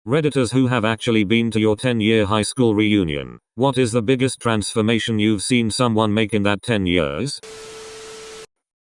Redditors who have actually been to your 10-year high school reunion, what is the biggest transformation you've seen someone make in that 10 years?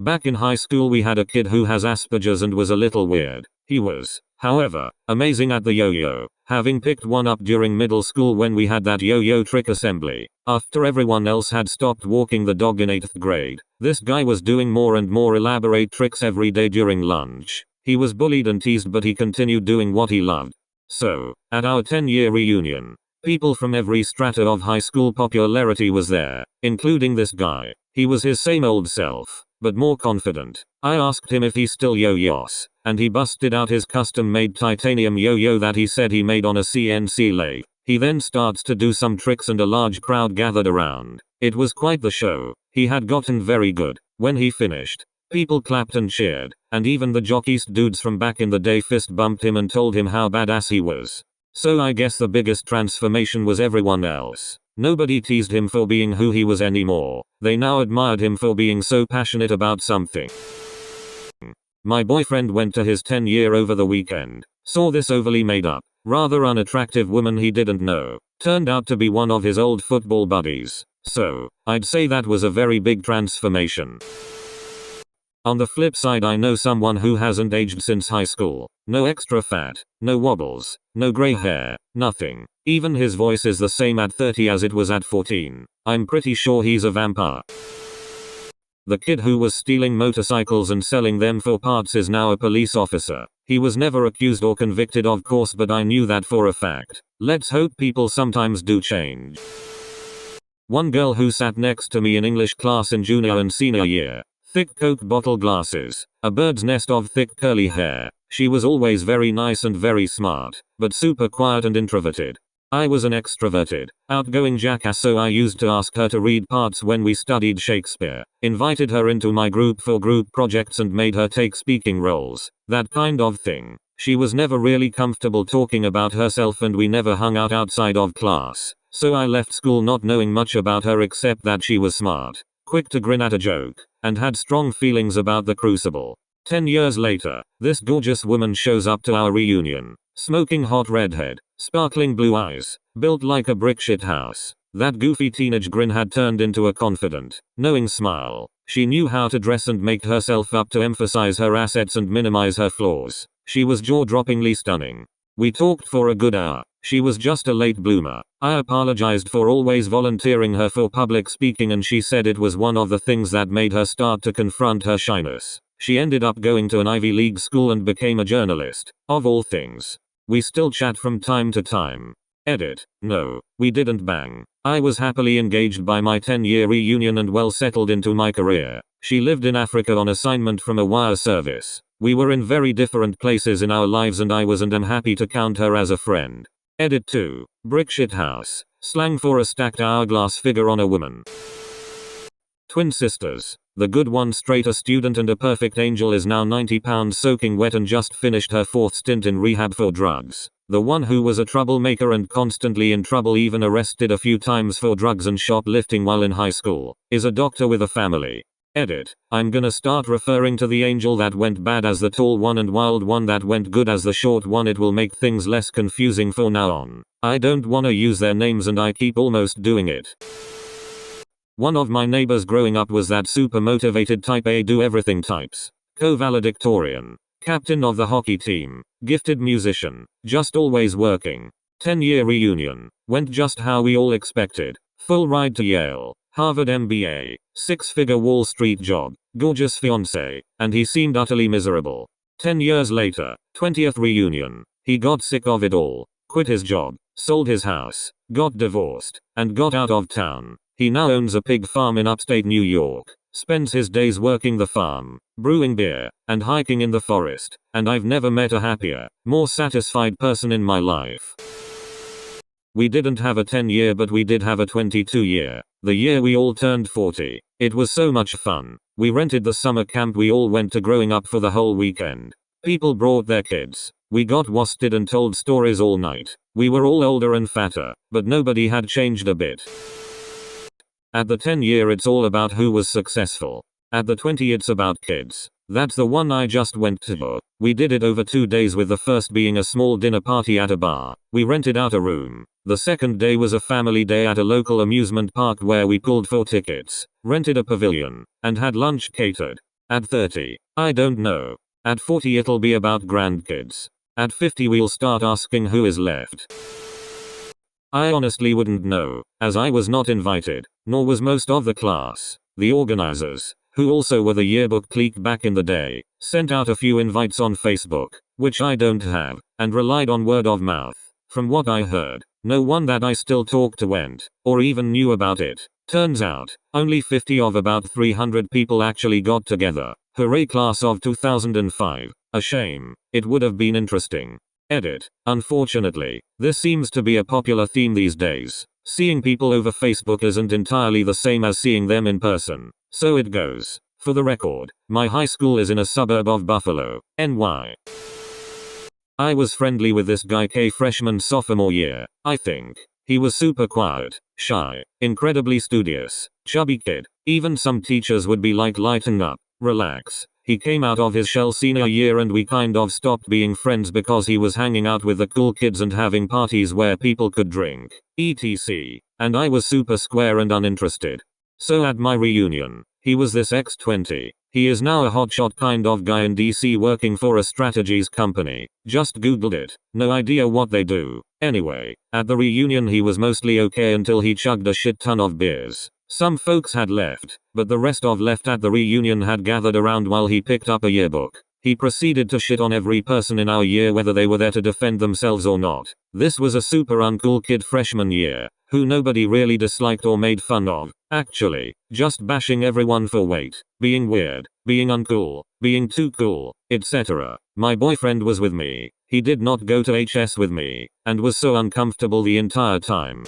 Back in high school we had a kid who has Asperger's and was a little weird. He was, however, amazing at the yo-yo, having picked one up during middle school when we had that yo-yo trick assembly. After everyone else had stopped walking the dog in 8th grade, this guy was doing more and more elaborate tricks every day during lunch. He was bullied and teased, but he continued doing what he loved. So, at our 10-year reunion, people from every strata of high school popularity was there, including this guy. He was his same old self, but more confident. I asked him if he still yo-yos, and he busted out his custom-made titanium yo-yo that he said he made on a CNC lathe. He then starts to do some tricks and a large crowd gathered around. It was quite the show. He had gotten very good. When he finished, people clapped and cheered, and even the jockeys dudes from back in the day fist bumped him and told him how badass he was. So I guess the biggest transformation was everyone else. Nobody teased him for being who he was anymore. They now admired him for being so passionate about something. My boyfriend went to his 10-year over the weekend. Saw this overly made up, rather unattractive woman he didn't know. Turned out to be one of his old football buddies. So, I'd say that was a very big transformation. On the flip side, I know someone who hasn't aged since high school. No extra fat, no wobbles, no gray hair, nothing. Even his voice is the same at 30 as it was at 14. I'm pretty sure he's a vampire. The kid who was stealing motorcycles and selling them for parts is now a police officer. He was never accused or convicted, of course, but I knew that for a fact. Let's hope people sometimes do change. One girl who sat next to me in English class in junior and senior year. Thick Coke bottle glasses, a bird's nest of thick curly hair. She was always very nice and very smart, but super quiet and introverted. I was an extroverted, outgoing jackass, so I used to ask her to read parts when we studied Shakespeare, invited her into my group for group projects and made her take speaking roles, that kind of thing. She was never really comfortable talking about herself and we never hung out outside of class, so I left school not knowing much about her except that she was smart, quick to grin at a joke, and had strong feelings about the crucible. 10 years later, this gorgeous woman shows up to our reunion. Smoking hot redhead, sparkling blue eyes, built like a brick shit house. That goofy teenage grin had turned into a confident, knowing smile. She knew how to dress and make herself up to emphasize her assets and minimize her flaws. She was jaw-droppingly stunning. We talked for a good hour. She was just a late bloomer. I apologized for always volunteering her for public speaking and she said it was one of the things that made her start to confront her shyness. She ended up going to an Ivy League school and became a journalist, of all things. We still chat from time to time. Edit. No, we didn't bang. I was happily engaged by my 10-year reunion and well settled into my career. She lived in Africa on assignment from a wire service. We were in very different places in our lives and I was and am happy to count her as a friend. Edit 2. Brick shit house. Slang for a stacked hourglass figure on a woman. Twin sisters. The good one, straight A student and a perfect angel, is now 90 pounds soaking wet and just finished her 4th stint in rehab for drugs. The one who was a troublemaker and constantly in trouble, even arrested a few times for drugs and shoplifting while in high school, is a doctor with a family. Edit. I'm gonna start referring to the angel that went bad as the tall one and wild one that went good as the short one. It will make things less confusing for now on. I don't wanna use their names and I keep almost doing it. One of my neighbors growing up was that super motivated type A do everything types. Co-valedictorian. Captain of the hockey team. Gifted musician. Just always working. 10-year reunion. Went just how we all expected. Full ride to Yale. Harvard MBA. 6-figure Wall Street job. Gorgeous fiancé. And he seemed utterly miserable. 10 years later. 20th reunion. He got sick of it all. Quit his job. Sold his house. Got divorced. And got out of town. He now owns a pig farm in upstate New York. Spends his days working the farm, brewing beer, and hiking in the forest. And I've never met a happier, more satisfied person in my life. We didn't have a 10-year, but we did have a 22-year. The year we all turned 40. It was so much fun. We rented the summer camp we all went to growing up for the whole weekend. People brought their kids. We got wasted and told stories all night. We were all older and fatter, but nobody had changed a bit. At the 10-year it's all about who was successful. At the 20 it's about kids. That's the one I just went to. We did it over 2 days, with the first being a small dinner party at a bar. We rented out a room. The second day was a family day at a local amusement park where we pulled for tickets, rented a pavilion, and had lunch catered. At 30, I don't know. At 40 it'll be about grandkids. At 50 we'll start asking who is left. I honestly wouldn't know, as I was not invited, nor was most of the class. The organizers, who also were the yearbook clique back in the day, sent out a few invites on Facebook, which I don't have, and relied on word of mouth. From what I heard, no one that I still talk to went, or even knew about it. Turns out, only 50 of about 300 people actually got together. Hooray, class of 2005. A shame. It would have been interesting. Edit. Unfortunately, this seems to be a popular theme these days. Seeing people over Facebook isn't entirely the same as seeing them in person. So it goes. For the record, my high school is in a suburb of Buffalo, NY. I was friendly with this guy freshman sophomore year, I think. He was super quiet, shy, incredibly studious, chubby kid. Even some teachers would be like, lighten up, relax. He came out of his shell senior year and we kind of stopped being friends because he was hanging out with the cool kids and having parties where people could drink, etc. And I was super square and uninterested. So at my reunion, he was this X20. He is now a hotshot kind of guy in DC working for a strategies company. Just googled it. No idea what they do. Anyway, at the reunion he was mostly okay until he chugged a shit ton of beers. Some folks had left, but the rest of left at the reunion had gathered around while he picked up a yearbook. He proceeded to shit on every person in our year whether they were there to defend themselves or not. This was a super uncool kid freshman year, who nobody really disliked or made fun of. Actually, just bashing everyone for weight, being weird, being uncool, being too cool, etc. My boyfriend was with me. He did not go to HS with me, and was so uncomfortable the entire time.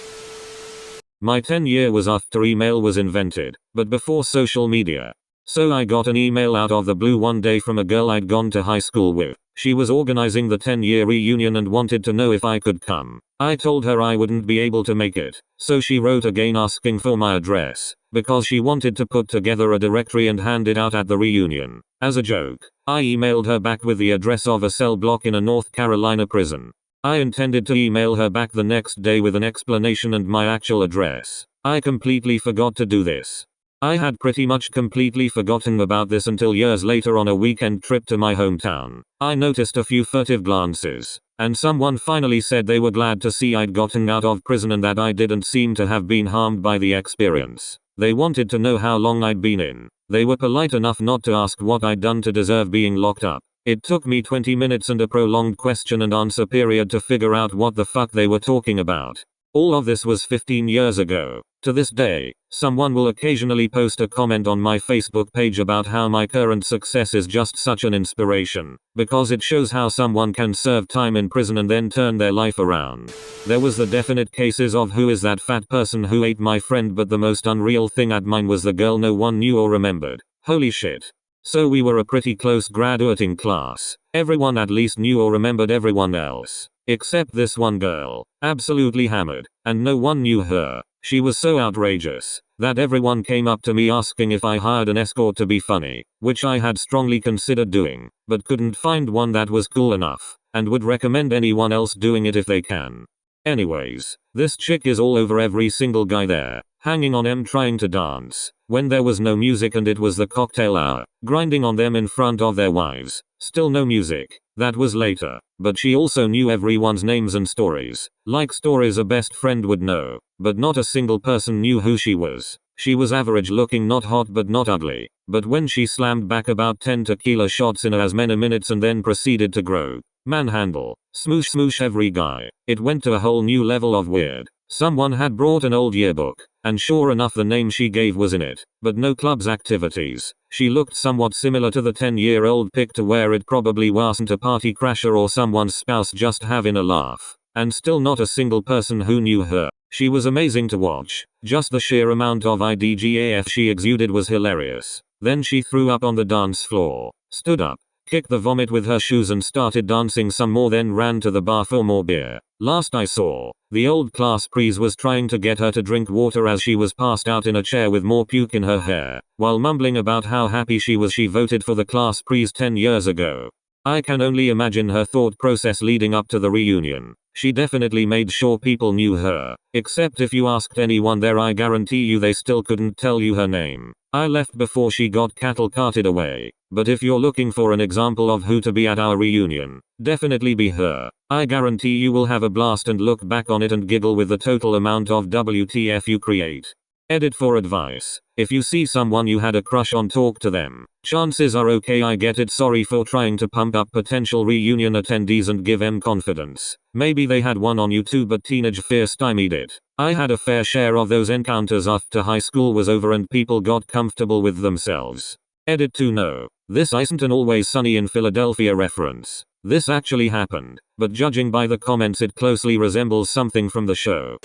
My 10-year was after email was invented, but before social media. So I got an email out of the blue one day from a girl I'd gone to high school with. She was organizing the 10-year reunion and wanted to know if I could come. I told her I wouldn't be able to make it, so she wrote again asking for my address, because she wanted to put together a directory and hand it out at the reunion. As a joke, I emailed her back with the address of a cell block in a North Carolina prison. I intended to email her back the next day with an explanation and my actual address. I completely forgot to do this. I had pretty much completely forgotten about this until years later on a weekend trip to my hometown. I noticed a few furtive glances, and someone finally said they were glad to see I'd gotten out of prison and that I didn't seem to have been harmed by the experience. They wanted to know how long I'd been in. They were polite enough not to ask what I'd done to deserve being locked up. It took me 20 minutes and a prolonged question and answer period to figure out what the fuck they were talking about. All of this was 15 years ago. To this day, someone will occasionally post a comment on my Facebook page about how my current success is just such an inspiration, because it shows how someone can serve time in prison and then turn their life around. There was the definite cases of who is that fat person who ate my friend, but the most unreal thing at mine was the girl no one knew or remembered. Holy shit. So we were a pretty close graduating class. Everyone at least knew or remembered everyone else. Except this one girl. Absolutely hammered. And no one knew her. She was so outrageous that everyone came up to me asking if I hired an escort to be funny, which I had strongly considered doing, but couldn't find one that was cool enough, and would recommend anyone else doing it if they can. Anyways, this chick is all over every single guy there, hanging on them trying to dance, when there was no music and it was the cocktail hour, grinding on them in front of their wives. Still no music. That was later. But she also knew everyone's names and stories. Like stories a best friend would know. But not a single person knew who she was. She was average looking, not hot but not ugly. But when she slammed back about 10 tequila shots in as many minutes and then proceeded to grow, manhandle, smoosh every guy, it went to a whole new level of weird. Someone had brought an old yearbook, and sure enough the name she gave was in it, but no club's activities. She looked somewhat similar to the 10-year-old pic to where it probably wasn't a party crasher or someone's spouse just having a laugh. And still not a single person who knew her. She was amazing to watch. Just the sheer amount of IDGAF she exuded was hilarious. Then she threw up on the dance floor, stood up, kicked the vomit with her shoes and started dancing some more, then ran to the bar for more beer. Last I saw, the old class priest was trying to get her to drink water as she was passed out in a chair with more puke in her hair, while mumbling about how happy she was she voted for the class priest 10 years ago. I can only imagine her thought process leading up to the reunion. She definitely made sure people knew her, except if you asked anyone there, I guarantee you they still couldn't tell you her name. I left before she got cattle carted away, but if you're looking for an example of who to be at our reunion, definitely be her. I guarantee you will have a blast and look back on it and giggle with the total amount of WTF you create. Edit for advice. If you see someone you had a crush on, talk to them. Chances are okay, I get it, sorry for trying to pump up potential reunion attendees and give them confidence. Maybe they had one on you too, but teenage fear stymied it. I had a fair share of those encounters after high school was over and people got comfortable with themselves. Edit to no. This isn't an Always Sunny in Philadelphia reference. This actually happened, but judging by the comments it closely resembles something from the show.